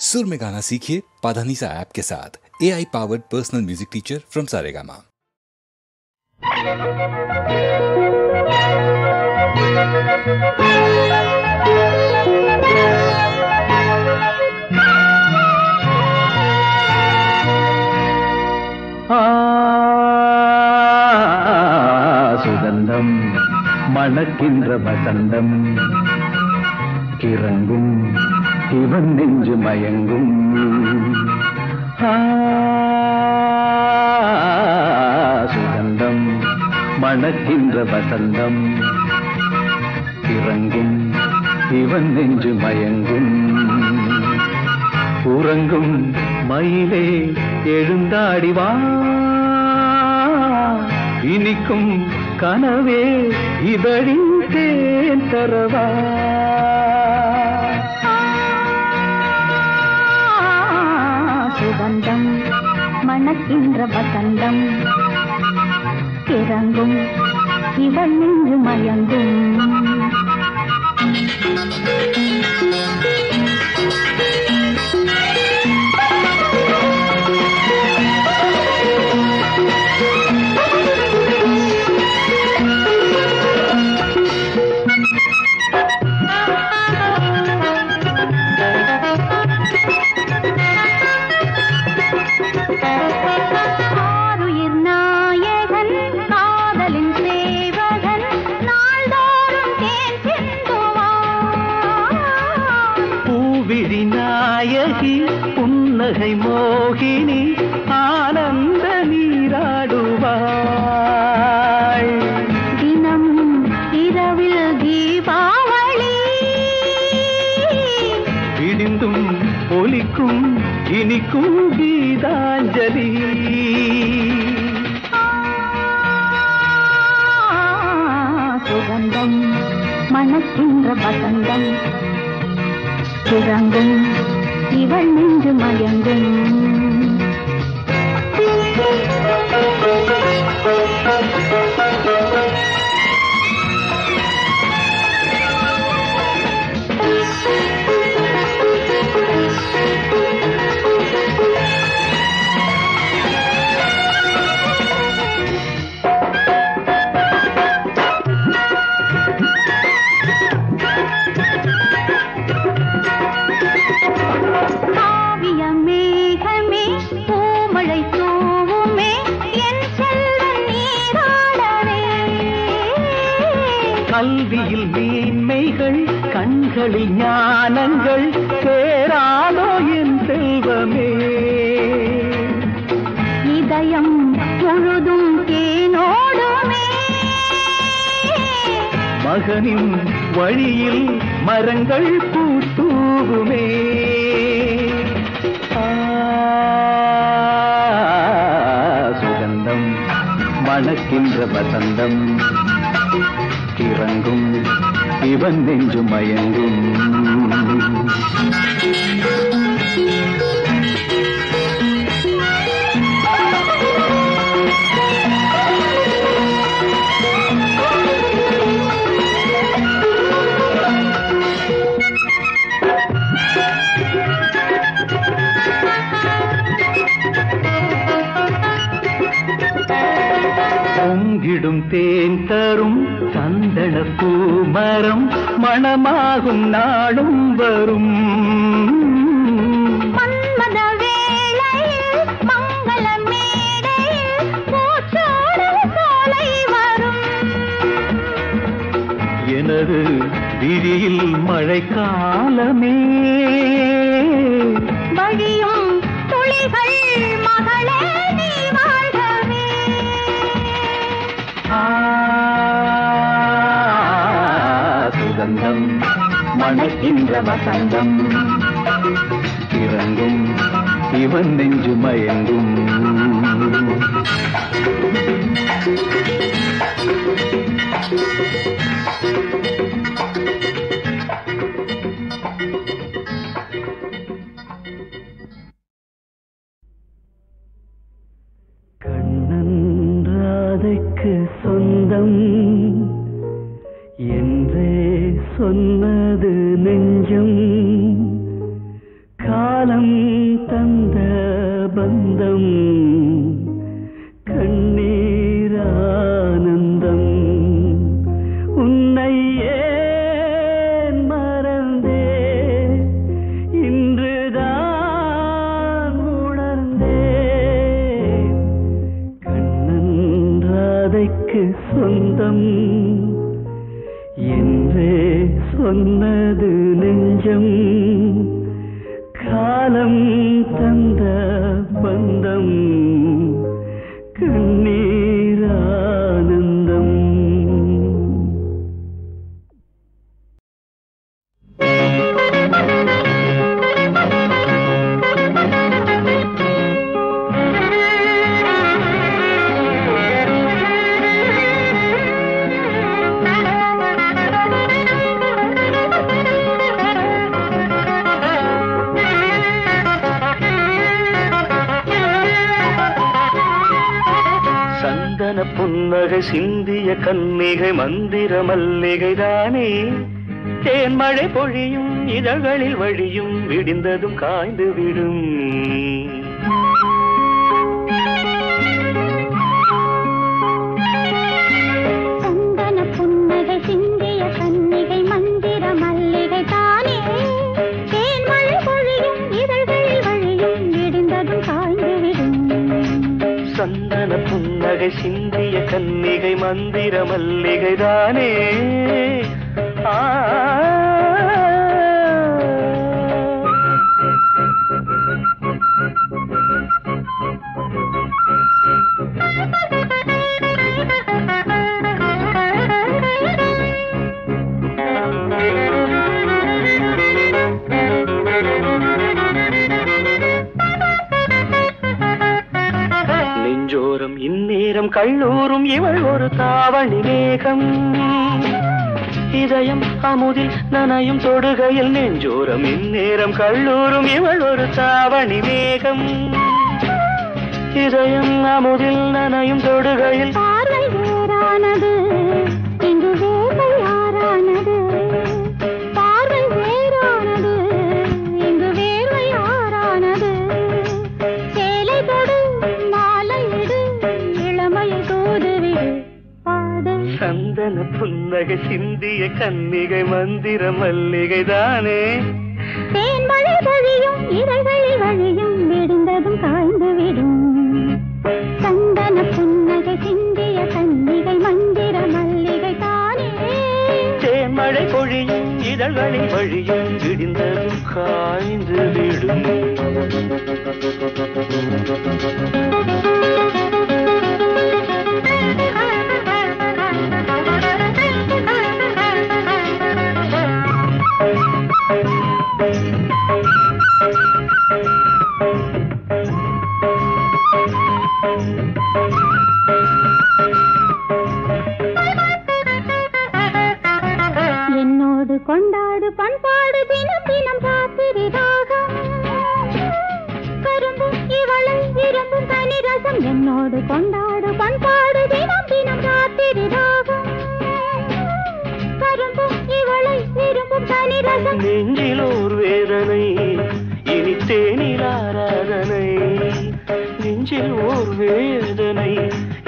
सुर में गाना सीखिए पाधानीसा ऐप के साथ। AI powered personal music teacher from Saregama. சுகந்தம் மணக்கின்ற வசந்தம் கிறங்கும் இவன் நெஞ்சு மயங்கும். சுகந்தம் மணக்கின்ற வசந்தம் கிறங்கும் இவன் நெஞ்சு மயங்கும். உறங்கும் மயிலே எழுந்தாடிவா, இனிக்கும் கனவே இதழின் தேன் தரவா. சுகந்தம் மணக்கின்ற வசந்தம் கிறங்கும் இவள் நின்று மயங்கும். புன்னகை மோகினி ஆனந்த நீராடுவாள். தினம் இரவில் தீபாவளி விடிந்தும் ஒலிக்கும் இனிக்கும் கீதாஞ்சலி. சுகந்தம் மணக்கின்ற வசந்தம் கிறங்கும் இவள் நின்று மயங்கும். கல்வியில் மேன்மைகள் கண்களில் ஞானங்கள் சேராதோ என் செல்வமே. இதயம் முழுதும் தேனோடுமே, மகனின் வழியில் மரங்கள் பூத்தூவுமே. சுகந்தம் மணக்கின்ற வசந்தம் கிறங்கும் இவன் நெஞ்சு மயங்கும். பொங்கிடும் தேன் தரும் சந்தன பூமரம் மணமாகும் நாடும் வரும். மன்மத வேளையில் மங்கள மேடையில் பூச்சோடும் சோலை வரும். எனது விழியில் மழைக்காலமே வழியும் துளிகள் மகளே நீ வாழ்கவே. சுகந்தம் மணக்கின்ற வசந்தம் கிறங்கும் இவன் நெஞ்சு மயங்கும். கண்ணன் ராதைக்கு சொந்தம் என்றே சொன்னது நெஞ்சம். காலம் தந்த பந்தம் கண்ணீரானந்தம் உன்னை ஏன் மறந்தே இன்றுதான் உணர்ந்தே கண்ணன் ராதைக்கு சொந்தம் என்றே சொன்னது நெஞ்சம் காலம் தந்த பந்தம் கண்ணீரானந்தம். புன்னகை சிந்திய கன்னிகை மந்திர மல்லிகை தானே தேன்மழை பொழியும் இதழ்களில் வழியும் விடிந்ததும் காய்ந்து விடும் சந்தன புன்னகை சிந்திய கன்னிகை மந்திர மல்லிகை தானே தேன்மழை பொழியும் இதழ்களில் வழியும் விடிந்ததும் காய்ந்து விடும் சந்தன புன்னகை சிந்திய கன்னிகை மந்திர மல்லிகை தானே நெஞ்சோரம் இந்நேரம் கள்ளூரும் இவள் ஒரு தாவணி மேகம் இதயம் அமுதில் நனையும் தொடுகையில் நெஞ்சோரம் இந்நேரம் கள்ளூரும் இவள் ஒரு தாவணி மேகம் இதயம் அமுதில் நனையும் தொடுகையில் பார்வை வேறானது இங்கு வேலை யாரானது பார்வை வேறானது இங்கு வேலை யாரானது சேலை தொடு மாலை இடு இளமையை தூதுவிடு பாடு சந்தன புன்னகை சிந்திய கன்னிகை மந்திர மல்லிகை தானே தேன்மழை பொழியும் இதழ்களில் வழியும் விடிந்ததும் காய்ந்து விடும் சந்தன புன்னகை சிந்திய கன்னிகை மந்திர மல்லிகை தானே தேன்மழை பொழியும் இதழ்களில் வழியும் விடிந்ததும் காய்ந்து விடும் என்னோடு கொண்டாடு பண்பாடு தினம் தினம் ராத்திரி ராகம் கரும்பு இவளை விரும்பும் தனி ரசம் என்னோடு கொண்டாடு பண்பாடு தினம் தினம் ராத்திரி ராகம் கரும்பு இவளை விரும்பும் தனி ரசம் நெஞ்சில் ஓர் வேதனை இனி தேனில் ஆராதனை நெஞ்சில் ஓர் வேதனை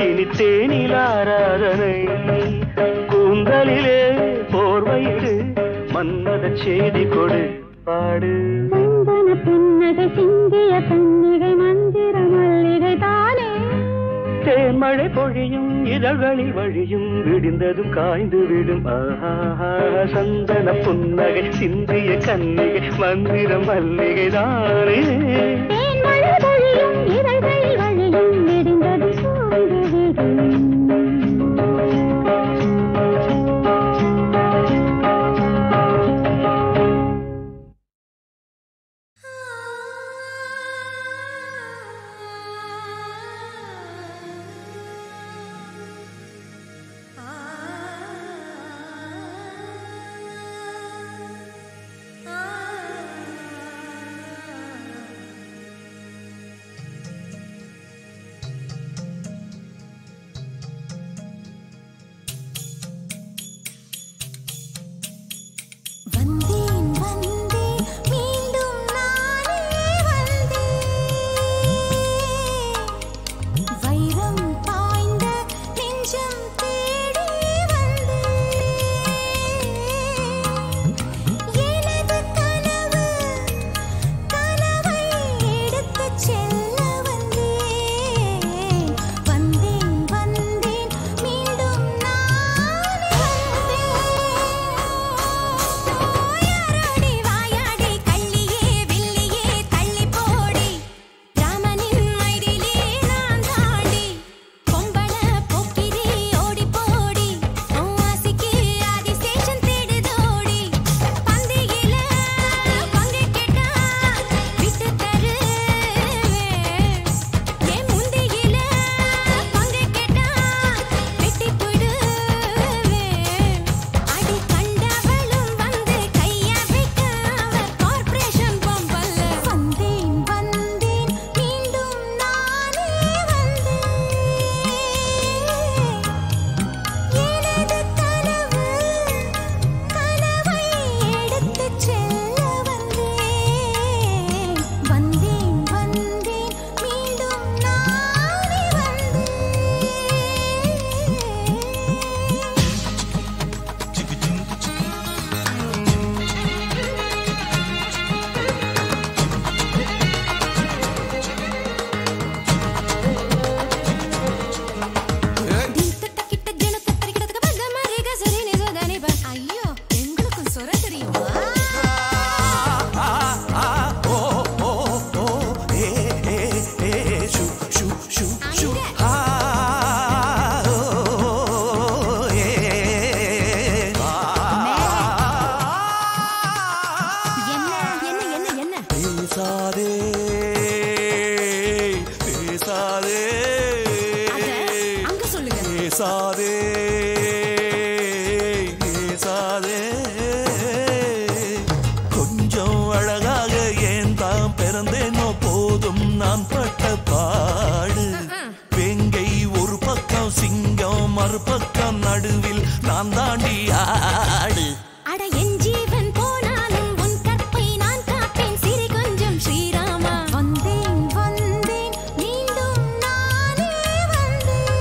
இனி தேனில் ஆராதனை கூந்தலிலே போர்வையிடு மன்மத செய்தி கொடு பாடு சந்தன புன்னகை சிந்திய கன்னிகை மந்திர மல்லிகை தானே தேன்மழை பொழியும் இதழ்களில் வழியும் விடிந்ததும் காய்ந்து விடும் ஆஹா சந்தன புன்னகை சிந்திய கன்னிகை மந்திர மல்லிகை தானே தேன்மழை பொழியும் இதழ்களில் வழியும் விடிந்ததும் காய்ந்து விடும் பேசாதே பேசாதே பேசாதே பேசாதே கொஞ்சம் அழகாக ஏன் தான் பிறந்தேனோ போதும் நான் பட்ட பாடு வேங்கை ஒரு பக்கம் சிங்கம் மறுபக்கம் நடுவில் நான் தாண்டி ஆடு அட என் ஜீவன் போனாலும் உன் கற்பை நான் காப்பேன் சிறு கொஞ்சம் ஸ்ரீராமா வந்தேன் வந்தேன் மீண்டும் நானே வந்தேன்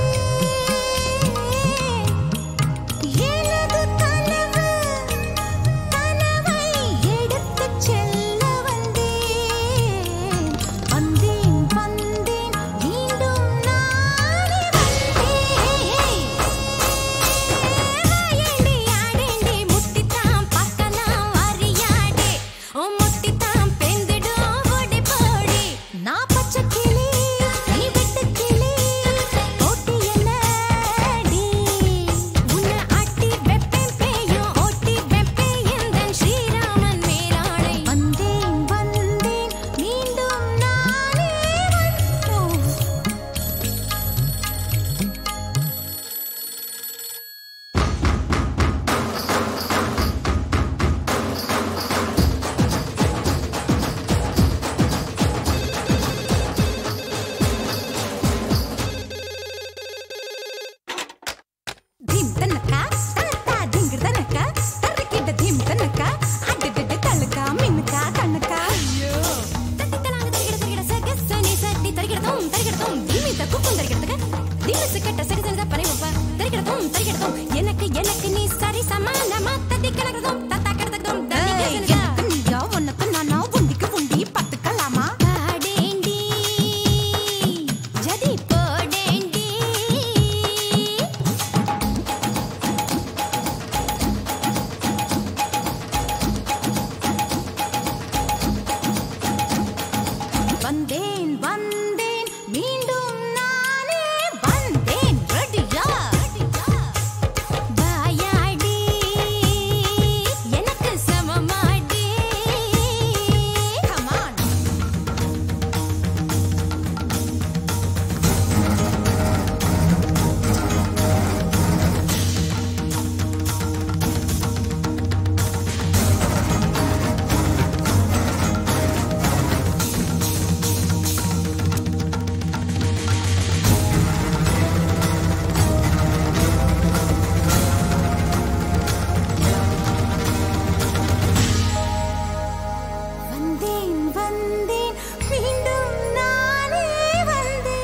எனது கனவு கனவை எடுத்துச் செல்ல வந்தேன் வந்தேன் வந்தேன் மீண்டும் நானே வந்தேன் வாயேண்டி ஆடேண்டி முட்டித்தான் பார்க்கலாம் அறியாடே ஓ முட்டித்தான் பெந்திடும் ஓடி போடி நான் பச்சை கிளி நீ வெட்டு கிளி போட்டி என்னடி உன்னை ஆட்டி வெப்பேன் பேயும் ஓட்டி வெப்பேன் எந்தன் ஸ்ரீராமன் மேலாடை வந்தேன் வந்தேன் மீண்டும் நானே வந்தோம் dim tanaka tanaka dingir tanaka tarikida dim tanaka adidide talaka minka kanaka tattitalaanga tarigida sagasani satti tarigida tom dimita kuppum tarigida dimisa ketta sagasani parivappa tarigida tom எனக்கு நீ சரி சமானமா தட்டிக்கலகதம் தத்தாக்கடதம் தட்டிக்கலகதம் நீயா உனக்கு நானா உண்டிக்கு உண்டி பத்துக்கலாமா ஆடேண்டி ஜதி போடேண்டி வந்தேன் வந்தேன் மீண்டும் நானே வந்தேன் ரெடியா வாயாடி எனக்கு சமமாடி come on வந்தேன் வந்தேன் மீண்டும் நானே வந்தேன்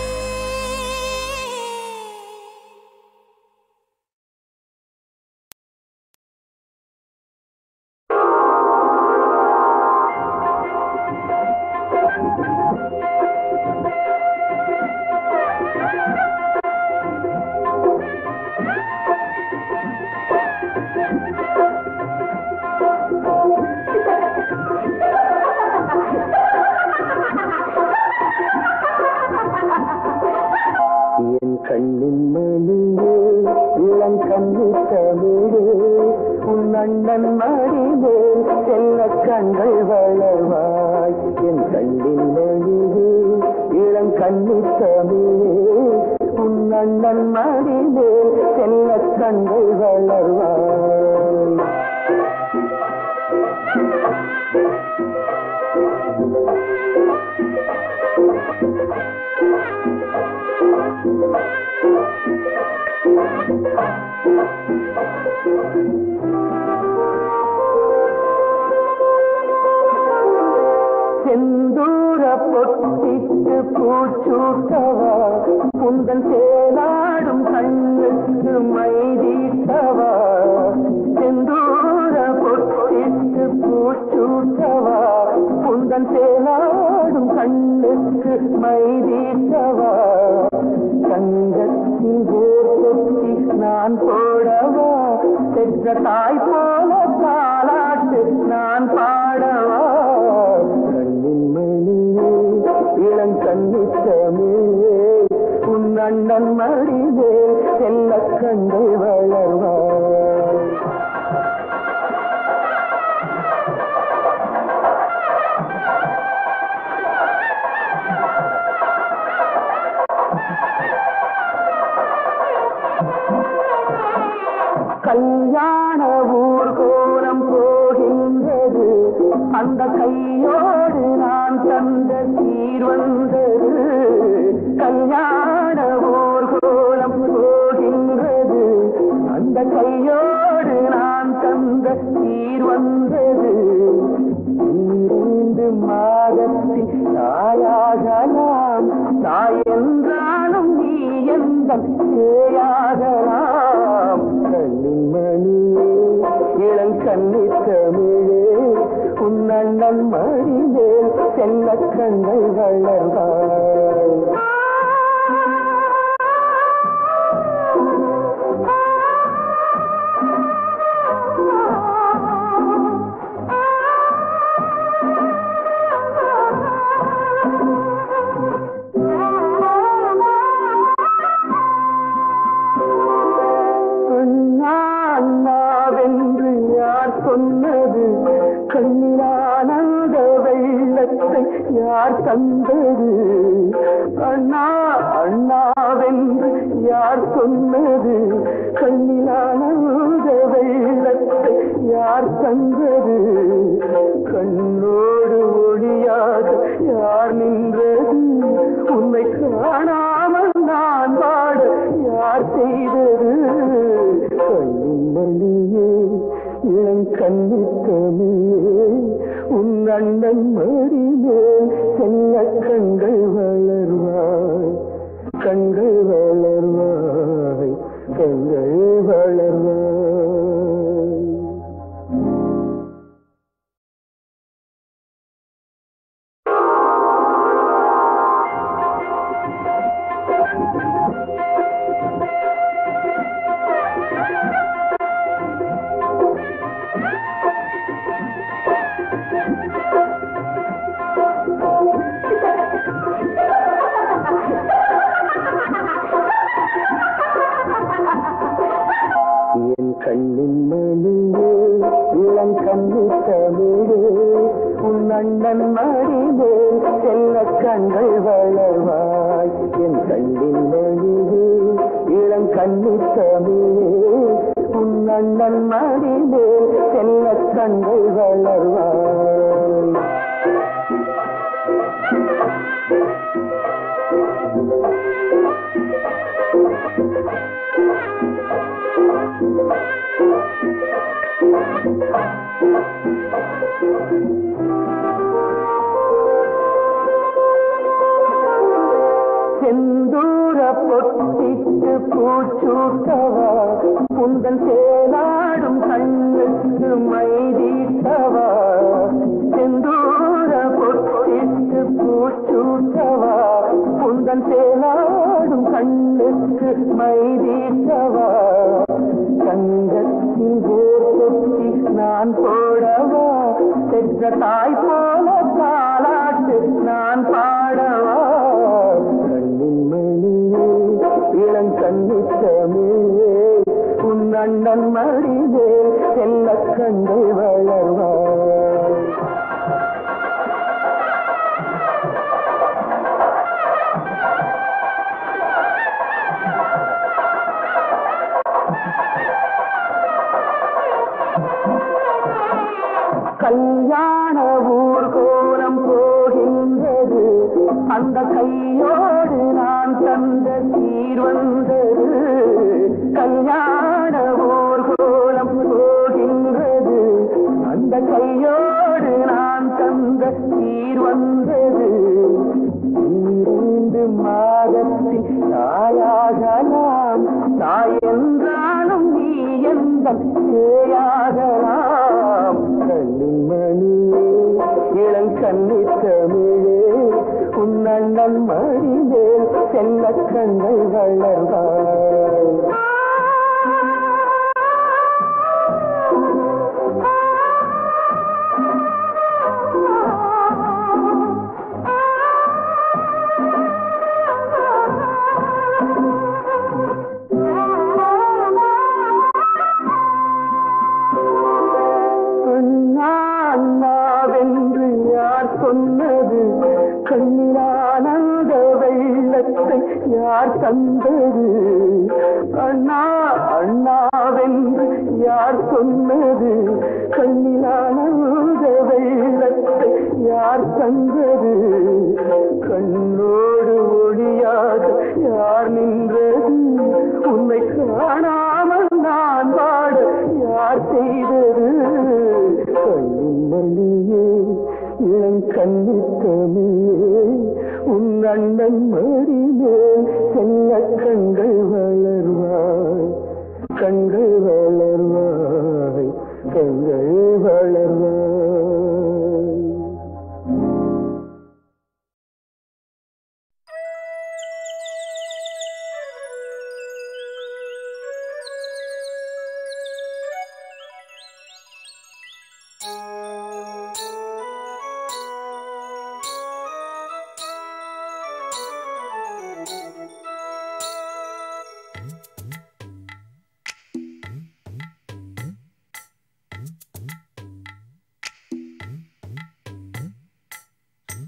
என் கண்ணின் மணியே இளம் கண்ணித் தமிழே உன் அண்ணன் மடிவே செல்ல கண்கள் வளர்வாய் என் கண்ணின் மணியே இளம் கண்ணித் தமிழே உன் அண்ணன் மடிவே செல்ல கண்கள் வளர்வாய் செந்தூர பொட்டிட்டு பூச்சூட்டவா உந்தன் சேலாடும் கண்ணுக்கு மைதீட்டவா செந்தூர பொட்டிட்டு பூச்சூட்டவா உந்தன் சேலாடும் கண்ணுக்கு மைதீட்டவா தங்கத்தின் போட்டி நான் போடவா பெற்ற தாய் போல தாலாட்டு நான் பாடவா கண்ணின் மணியே இளம் கண்ணித் தமிழே உன் அண்ணன் மடிவே செல்ல கண்கள் வளர்வாய் அந்த கையோடு நான் தந்த சீர் வந்தது கல்யாண ஊர்கோலம் போகின்றது அந்த கையோடு நான் தந்த சீர் வந்தது 2 மாதத்தில் தாயாகலாம் தாய் என்றாலும் நீ எந்த சேயாகலாம் கண்ணின் மணியே இளங்கண்ணி தமிழே உன் அண்ணன் மடிமேல் செல்ல கண்கள் வளர்ந்தாய் சொன்னது கண்ணிலானந்த வெள்ளத்தை யார் தந்தது அண்ணா அண்ணாவென்று யார் சொன்னது கண்ணிலானந்த வெள்ளத்தை யார் தந்தது கண்ணோடு ஒளியாக யார் நின்றது உன்னை காணாமல் நான் வாட யார் செய்தது கண்ணியே இளங்கண்ணி தமிழே உன் அண்ணன் மடிமேல் செல்ல கண்கள் வளர்வாய் கண்கள் வளர்வாய் கண்கள் வளர்வாய் கண்ணின் மணியே இளங்கண்ணி தமிழே உன் அண்ணன் மடிமேல் செல்ல கண்கள் வளர்வாய் என் கண்ணின் மணியே இளங்கண்ணி தமிழே உன் அண்ணன் மடிமேல் செல்ல கண்கள் வளர்வாய் செந்தூர பொட்டிட்டு பூச்சூட்டவா புந்தன் சேலாடும் கண்ணுக்கு மைதீட்டவா செந்தூர பொட்டிட்டு பூச்சூட்டவா புந்தன் சேலாடும் கண்ணுக்கு மைதீட்டவா தங்கத்தின் போட்டி நான் போடவா பெற்ற தாய் போல தாலாட்டு நான் பாடவா கண்ணின் மணியே இளங்கண்ணி தமிழே உன் அண்ணன் மடிமேல் செல்ல கண்கள் வளர்வாய் கல்யாண ஊர்கோலம் போகின்றது அந்த கையோடு நான் தந்த சீர் வந்தது கல்யாண ஊர்கோலம் போகின்றது அந்த கையோடு நான் தந்த சீர் வந்தது 2 மாதத்தில் தாயாகலாம் தாய் என்றாலும் நீ எந்த சேயாகலாம் கண்ணின் மணியே இளங்கண்ணி தமிழே உன் அண்ணன் மடிமேல் செல்ல கண்கள் வளர்வாய் அண்ணாவென்று யார் சொன்னது கண்ணிலானந்த வெள்ளத்தை யார் தந்தது அண்ணா அண்ணாவென்று யார் சொன்னது கண்ணிலானந்த வெள்ளத்தை யார் தந்தது கண்ணோடு ஒளியாக யார் நின்றது உன்னை காணாமல் நான் வாட யார் செய்தது கண்ணின் மல்லியே என் கண்ணித்தமியே உன் அண்ணன் மடிமே செல்ல கண்கள் வளர்வாய் கண்கள் வளர்வாய் கண்கள் வளர்வாய்.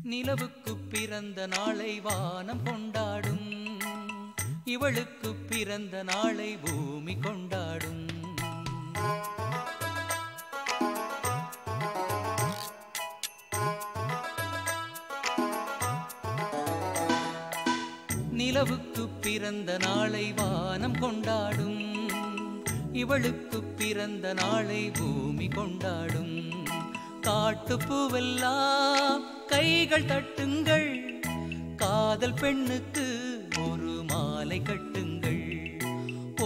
நிலவுக்கு பிறந்த நாளை வானம் கொண்டாடும் இவளுக்கு பிறந்த நாளை பூமி கொண்டாடும் நிலவுக்கு பிறந்த நாளை வானம் கொண்டாடும் இவளுக்கு பிறந்த நாளை பூமி கொண்டாடும் காட்டுப்பூவெல்லாம் கைகள் தட்டுங்கள் காதல் பெண்ணுக்கு ஒரு மாலை கட்டுங்கள்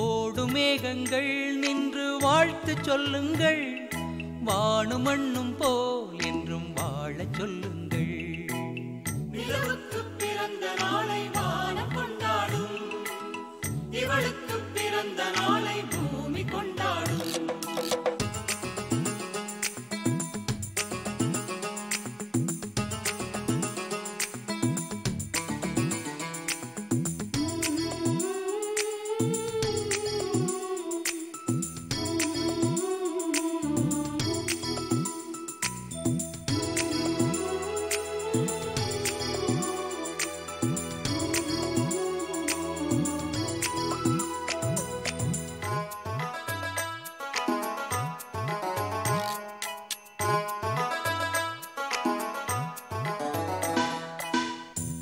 ஓடும் மேகங்கள் நின்று வாழ்த்து சொல்லுங்கள் வானும் மண்ணும் போல் என்றும் வாழச் சொல்லுங்கள் நிலவுக்கு பிறந்த நாளை வானம் கொண்டாடும் இவளுக்கு பிறந்த நாளை பூமி கொண்டாடும்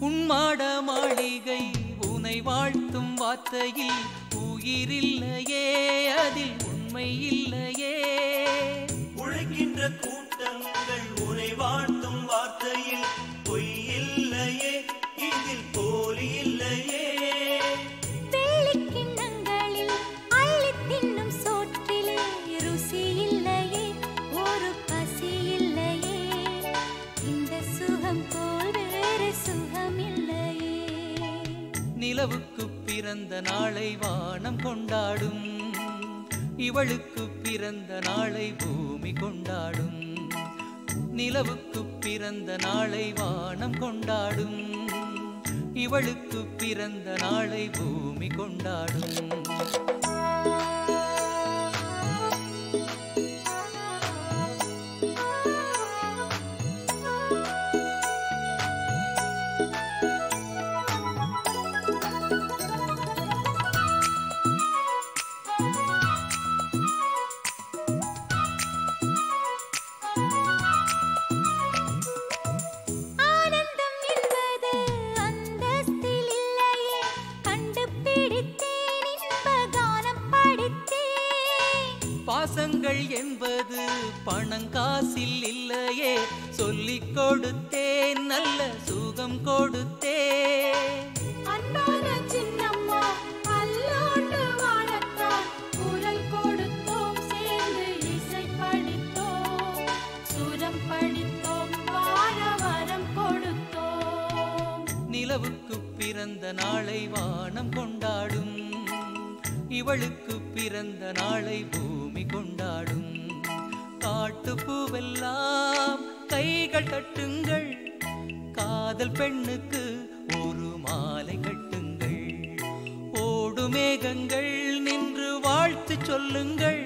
உன்மாட மாளிகை உனை வாழ்த்தும் வார்த்தையில் உயிரில்லையே அதில் உண்மை இல்லையே உழைக்கின்ற கூட்டங்கள் உனை வாழ்த்தும் வார்த்தையில் பொய் இல்லையே இதில் போலி இல்லையே வேலிக்கிண்ணங்களில் அள்ளித் தின்னும் சோற்றிலே ருசி இல்லையே ஒரு பசி இல்லையே இந்த சுகம் போல் வேறு சுகம் இல்லையே நிலவுக்கு பிறந்த நாளை வானம் கொண்டாடும் இவளுக்கு பிறந்த நாளை பூமி கொண்டாடும் நிலவுக்கு பிறந்த நாளை வானம் கொண்டாடும் இவளுக்கு பிறந்த நாளை பூமி கொண்டாடும் ஆனந்தம் என்பது அந்தஸ்தில் இல்லையே கண்டுபிடித்தேன் இன்ப கானம் படித்தேன் பாசங்கள் என்பது பணங்காசில் இல்லையே சொல்லிக் கொடுத்தேன் நல்ல சுகம் கொடுத்தேன் அன்பான சின்னம்மா அல்லோண்டு வாழத்தான் குரல் கொடுத்தோம் சேர்ந்து இசை படித்தோம் சுரம் படித்தோம் வாழ வரம் கொடுத்தோம் நிலவுக்கு பிறந்த நாளை வானம் கொண்டாடும் இவளுக்கு பிறந்த நாளை பூமி கொண்டாடும் காட்டுப்பூவெல்லாம் கைகள் தட்டுங்கள் காதல் பெண்ணுக்கு ஒரு மாலை கட்டுங்கள் ஓடு மேகங்கள் நின்று வாழ்த்து சொல்லுங்கள்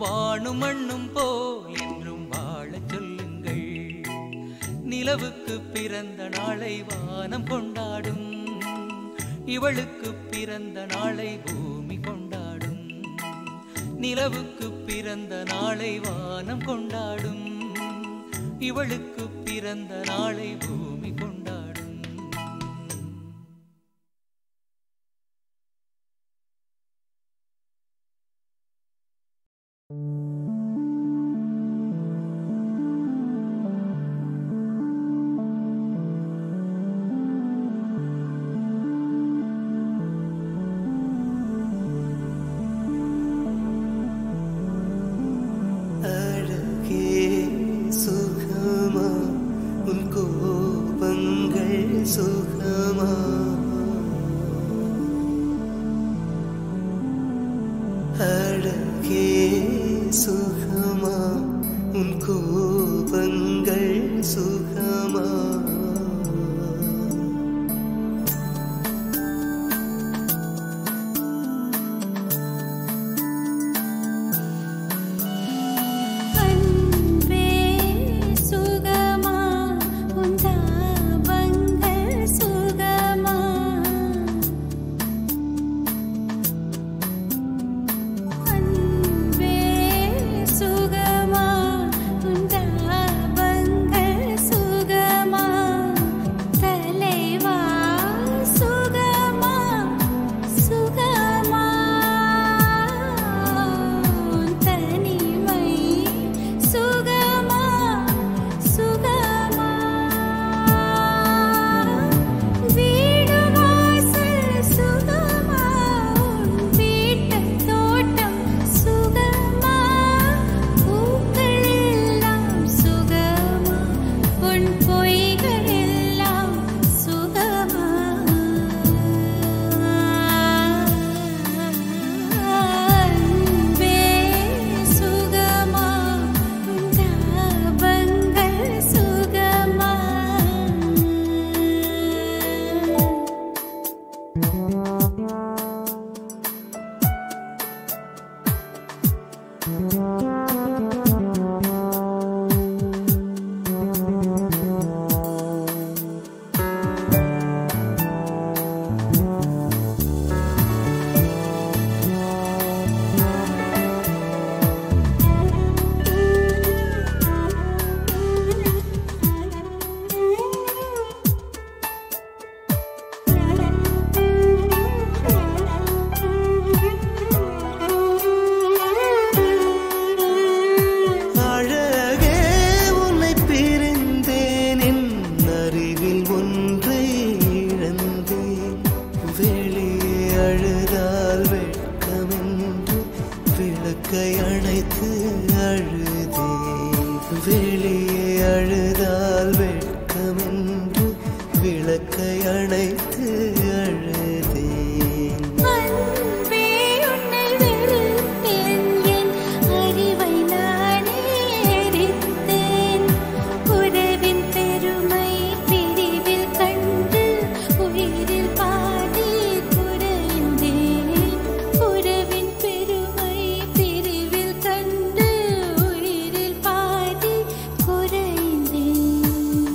வானும் மண்ணும் போல் என்றும் வாழச் சொல்லுங்கள் நிலவுக்கு பிறந்த நாளை வானம் கொண்டாடும் இவளுக்கு பிறந்த நாளை பூமி கொண்டாடும் நிலவுக்கு பிறந்த நாளை வானம் கொண்டாடும் இவளுக்கு பிறந்த நாளை பூமி கொண்டாடும்.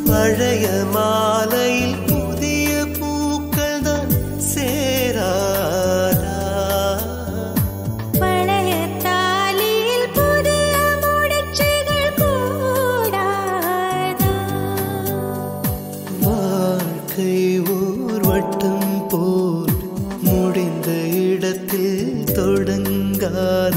பழைய மாலையில் புதிய பூக்கள் தான் சேராதா, பழைய தாலியில் புதிய முடிச்சுகள் கூடாதா, வாழ்க்கை ஓர் வட்டம் போல் முடிந்த இடத்தில் தொடங்காத,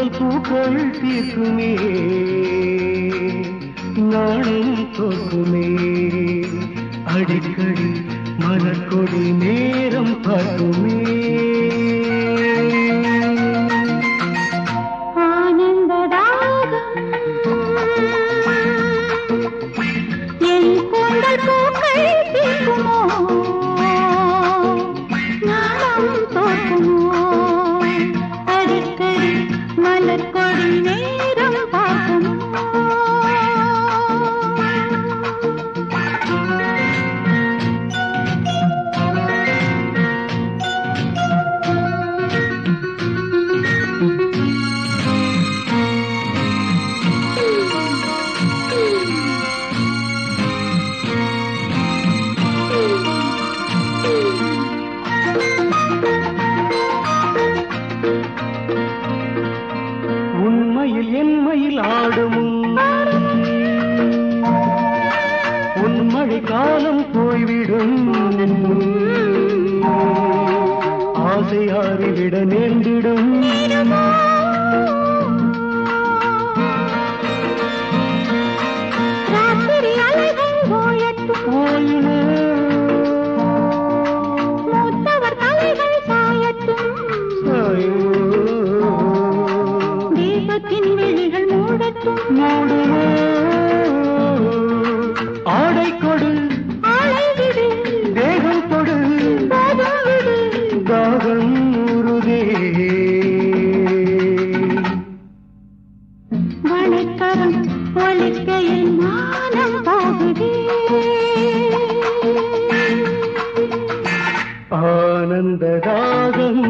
கூந்தல் பூக்கள் தீர்க்குமே நாளும் தோக்குமே அடிக்கடி மலர்கொடி நேரம் பார்க்குமே காலம் போய்விடும் ஆசையாறிவிட நேர்ந்திடும் தீபத்தின் வெளிகள் மூடட்டும் மூடுமோ ஆடை கொடு ஆளை விடு தேகம் கொடு தாகம் உருதே வளைக்கரம் ஒலிக்கையில் மானம் போகுதே ஆனந்த ராகம்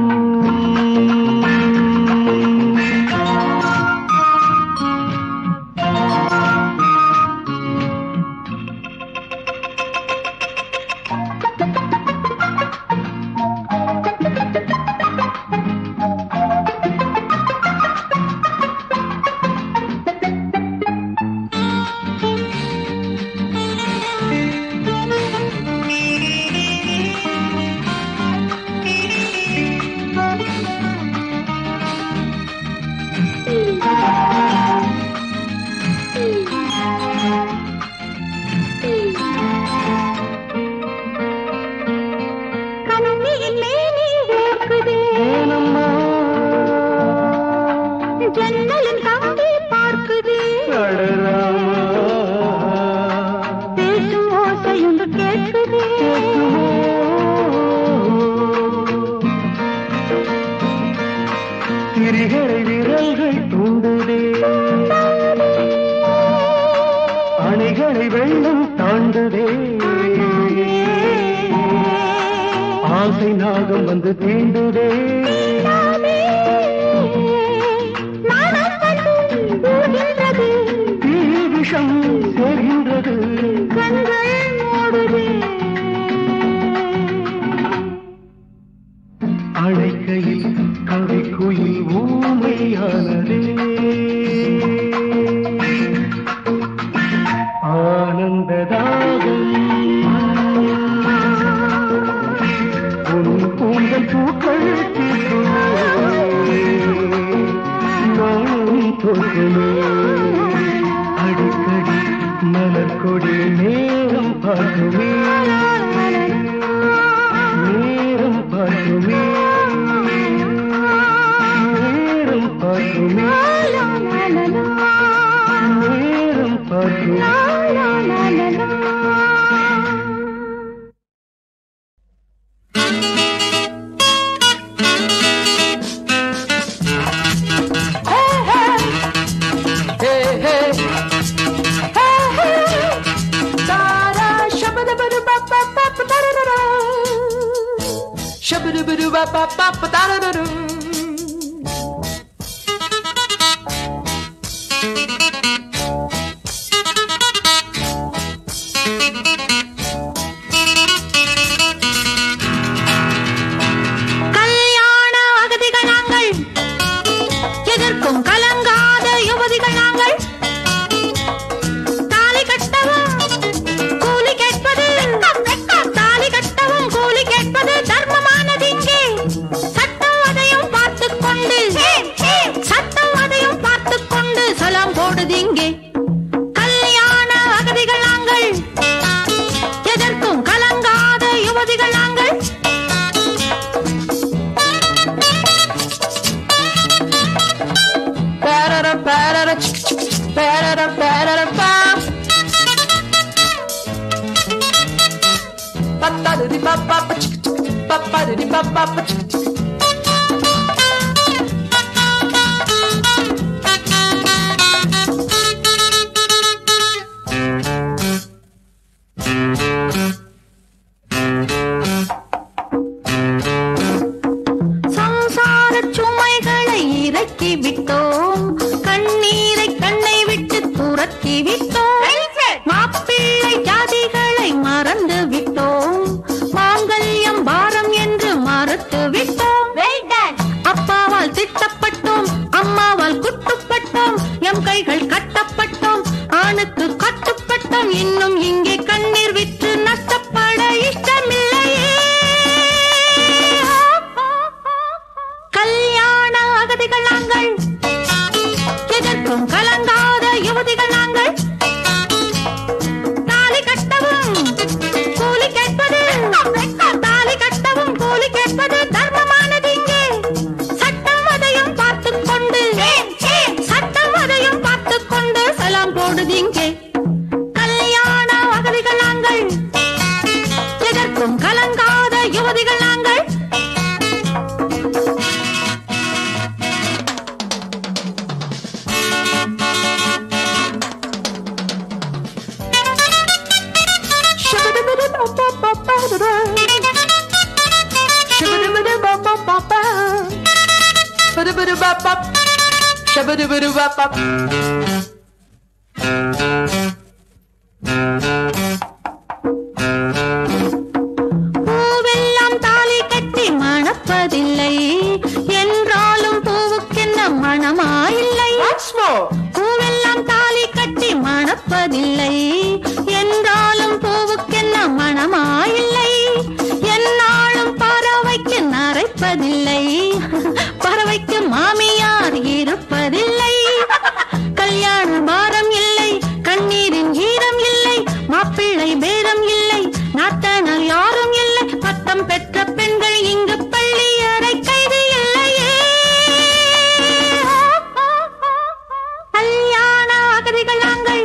திரிகளை விரல்கள் தூண்டுதே அணைகளை வெள்ளம் தாண்டுதே ஆசை நாகம் வந்து தீண்டுதே தீ விஷம் சேர்கின்றது கண்கள் மூடுதே அழைக்கையில் கவிக்குயில் ஊமையானதே ஆனந்ததாகம் உன் கூந்தல் பூக்கள் நானும் தோற்றுமே அடிக்கடி மலர்கொடி நேரம் பார்க்குமே நேரம் பார்க்குமே நேரம் பார்க்குமே நேரம் பார்க்குமே கல்யாண அகதிகள் நாங்கள், எதற்கும் கலங்காத யுவதிகள் நாங்கள். தாலி கட்டவும் கூலி கேட்பது, தாலி கட்டவும் கூலி கேட்பது தர்மமானது இங்கே. சட்டம் சுமைகளை இறக்கி விட்டோம், கண்ணீரை கண்ணை விட்டு துரத்தி விட்டோம், மாப்பிள்ளை ஜாதிகளை மறந்து விட்டோம், மாங்கல்யம் பாரம் என்று மறுத்து விட்டோம். அப்பாவால் திட்டப்பட்டோம், அம்மாவால் குட்டுப்பட்டோம், எம் கைகள் கட்டப்பட்டோம், ஆணுக்கு கட்டுப்பட்டோம், இன்னும் இங்கே கண்ணீர் விட்டு நஷ்டப்பட இஷ்டமில்லையே. கல்யாண அகதிகள் நாங்கள், எதற்கும் கலங்காத யுவதிகள் நாங்கள், தாலி கட்டவும் கூலி கேட்பது, தாலி கட்டவும் கூலி கேட்பது தர்மமானது இங்கே. சட்டம் அதையும் பார்த்துக் கொண்டு, சட்டம் அதையும் பார்த்துக் கொண்டு சலாம் போடுது இங்கே. கல்யாண அகதிகள் நாங்கள், எதற்கும் கலங்காத யுவதிகள் நாங்கள். பூவெல்லாம் தாலி கட்டி மணப்பதில்லை, என்றாலும் பூவுக்கென்ன மணமாயில்லை. பூவெல்லாம் தாலி கட்டி மணப்பதில்லை, என்றாலும் பூவுக்கென்ன மணமாயில்லை. என்னாலும் பறவைக்கு நரைப்பதில்லை, பறவைக்கு மாமியார் இருப்பதில்லை. கல்யாண பாரம் இல்லை, கண்ணீரின் ஈரம் இல்லை, மாப்பிள்ளை பேரம் இல்லை, நாட்டனால் யாரும் இல்லை, பட்டம் பெற்ற பெண்கள் இங்கு பள்ளி அறை கைது இல்லையே. கல்யாண அகதிகள் நாங்கள்,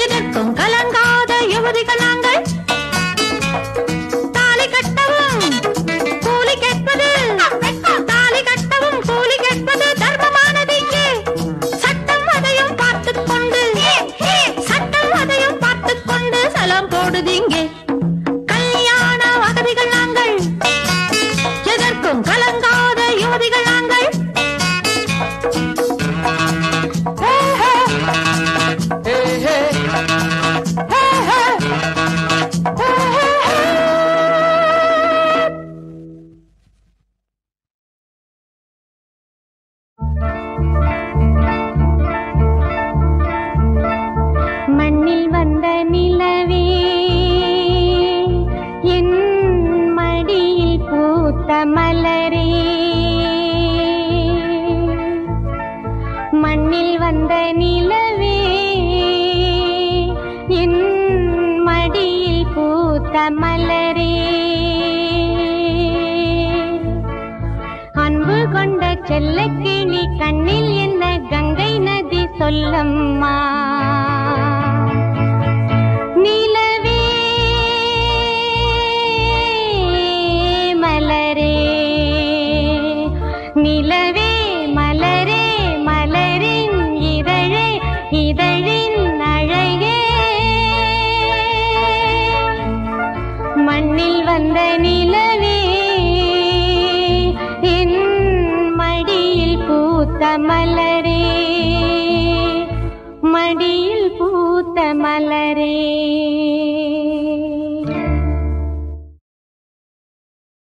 எதற்கும் கலங்காத யுவதிகள் நாங்கள், தாலி கட்டவும் கூலி கேட்பது, தாலி கட்டவும் கூலி கேட்பது தர்மமானது இங்கே. சட்டம் அதையும் பார்த்துக் கொண்டு, சட்டம் அதையும் பார்த்துக் கொண்டு சலாம் போடுது இங்கே. கல்யாண அகதிகள் நாங்கள், எதற்கும் கலங்காத யுவதிகள் நாங்கள். மண்ணில் வந்த நிலவே, என் மடியில் பூத்த மலரே, மண்ணில் வந்த நிலவே, என் மடியில் பூத்த மலரே, அன்பு கொண்ட செல்லக்கிளி கண்ணில் என்ன கங்கை நதி சொல்லம்மா. நிலவே மலரே, நிலவே மலரே, மலரின் இதழே, இதழின் அழகே, மண்ணில் வந்த நிலவே, என் மடியில் பூத்த மலரே, மடியில் பூத்த மலரே.